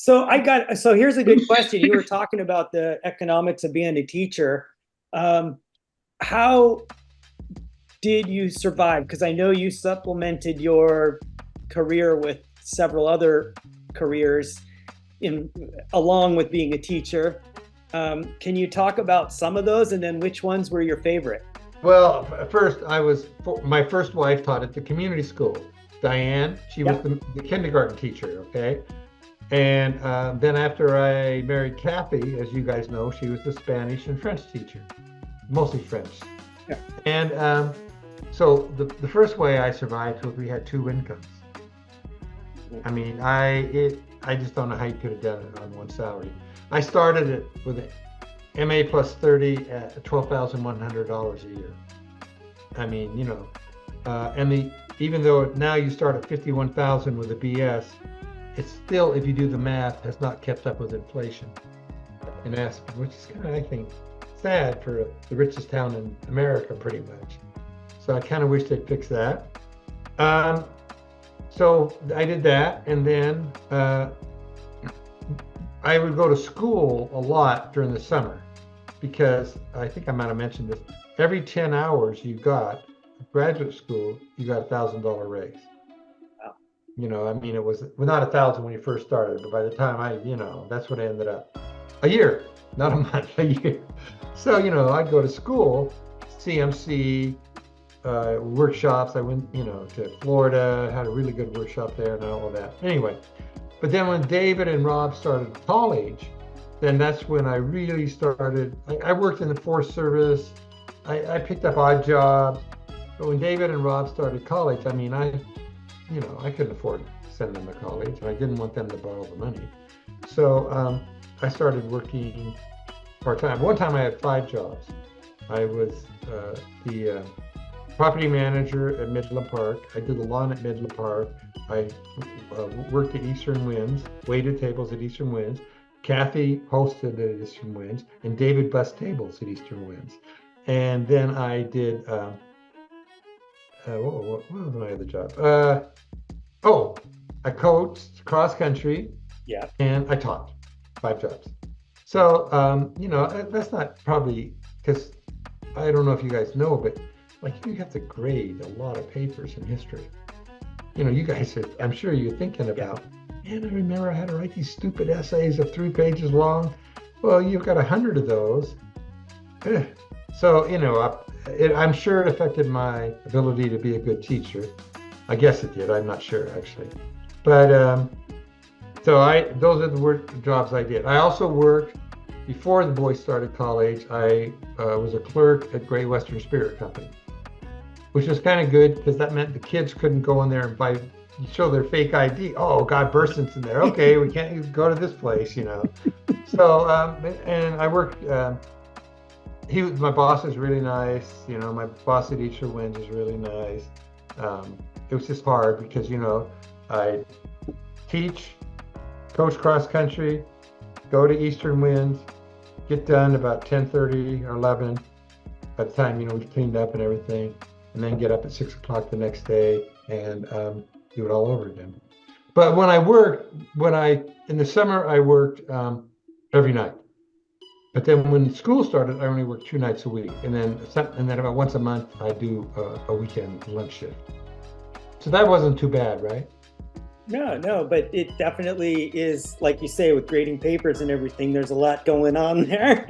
So here's a good question. You were talking about the economics of being a teacher. How did you survive? Because I know you supplemented your career with several other careers in along with being a teacher. Can you talk about some of those, and then which ones were your favorite? Well, first, my first wife taught at the community school. Diane, she was Yeah. the kindergarten teacher, okay? And then after I married Kathy, as you guys know, she was the Spanish and French teacher, mostly French. Yeah. And so the first way I survived was we had two incomes. I mean, I just don't know how you could have done it on one salary. I started it with an MA plus 30 at $12,100 a year. I mean, and even though now you start at 51,000 with a BS, it's still, if you do the math, has not kept up with inflation in Aspen, which is kind of, I think, sad for the richest town in America, pretty much. So I kind of wish they'd fix that. So I did that, and then I would go to school a lot during the summer because I think I might have mentioned this. Every 10 hours you got graduate school, you got $1,000 raise. Wow. I mean, it was well, not 1,000 when you first started, but by the time that's what I ended up. A year, not a month, a year. So, I'd go to school, CMC, workshops. I went, to Florida, had a really good workshop there and all of that. Anyway, but then when David and Rob started college, then that's when I really started. I worked in the Forest Service. I picked up odd jobs. But when David and Rob started college, I mean, I couldn't afford to send them to college, and I didn't want them to borrow the money. So I started working part-time. One time I had 5 jobs. I was the property manager at Midland Park. I did the lawn at Midland Park. I worked at Eastern Winds, waited tables at Eastern Winds. Kathy hosted at Eastern Winds, and David bussed tables at Eastern Winds. And then I did, what was my other job? I coached cross country. Yeah. And I taught 5 jobs. So, that's not probably, because I don't know if you guys know, but like you have to grade a lot of papers in history. You guys I'm sure you're thinking about, man, I remember I had to write these stupid essays of 3 pages long. Well, you've got 100 of those. So, I'm sure it affected my ability to be a good teacher. I guess it did. I'm not sure, actually. But so those are the work jobs I did. I also worked, before the boys started college, I was a clerk at Great Western Spirit Company, which was kind of good because that meant the kids couldn't go in there and show their fake ID. Oh, God, Burson's in there. Okay, we can't go to this place, So, and I worked, my boss is really nice. My boss at Eastern Winds is really nice. It was just hard because, I teach, coach cross country, go to Eastern Winds, get done about 10:30 or 11 by the time, we've cleaned up and everything, and then get up at 6 o'clock the next day and do it all over again. But in the summer, I worked every night. But then when school started, I only worked 2 nights a week. And then about once a month, I do a weekend lunch shift. So that wasn't too bad, right? No, but it definitely is, like you say, with grading papers and everything, there's a lot going on there.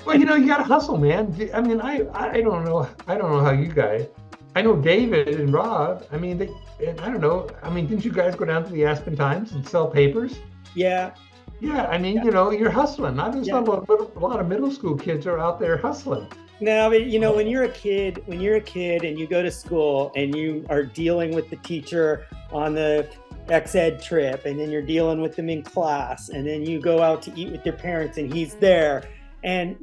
Well, you got to hustle, man. I mean, I don't know. I don't know how you guys, I know David and Rob, I mean, I don't know. I mean, didn't you guys go down to the Aspen Times and sell papers? Yeah. Yeah, I mean, you're hustling. There's a lot of middle school kids are out there hustling. No, but when you're a kid and you go to school and you are dealing with the teacher on the ex-ed trip, and then you're dealing with them in class, and then you go out to eat with your parents and he's there, and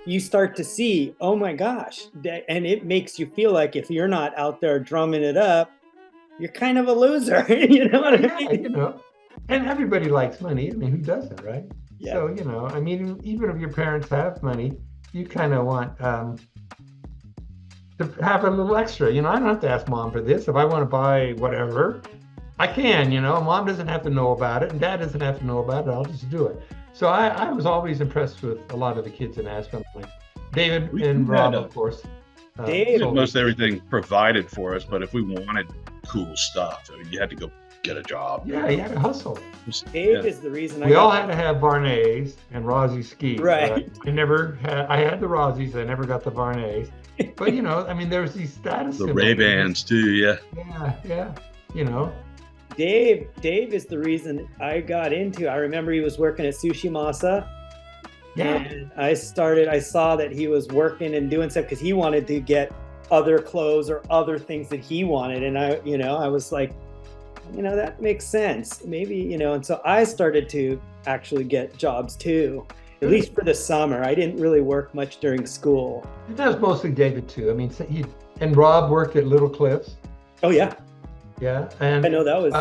you start to see, oh my gosh, and it makes you feel like if you're not out there drumming it up, you're kind of a loser. You know what I mean? And everybody likes money. I mean, who doesn't, right? Yeah. So, I mean, even if your parents have money, you kind of want to have a little extra. I don't have to ask mom for this. If I want to buy whatever, I can, mom doesn't have to know about it and dad doesn't have to know about it. I'll just do it. So I was always impressed with a lot of the kids in Aspen, like David and Rob, of course. Dave, most everything provided for us, but if we wanted cool stuff, you had to go get a job. Yeah, you had to hustle. Dave is the reason we all had to have Varnays and Rossi skis. Right. I had the Rossis, I never got the Varnays. But there was these status The Ray-Bans too, yeah. Yeah. Dave is the reason I got into. I remember he was working at Sushi Masa. Yeah. And I saw that he was working and doing stuff because he wanted to get other clothes or other things that he wanted. And I was like, that makes sense. Maybe, and so I started to actually get jobs too, at least for the summer. I didn't really work much during school. That was mostly David too. And Rob worked at Little Cliffs. Oh yeah. Yeah. And I know that was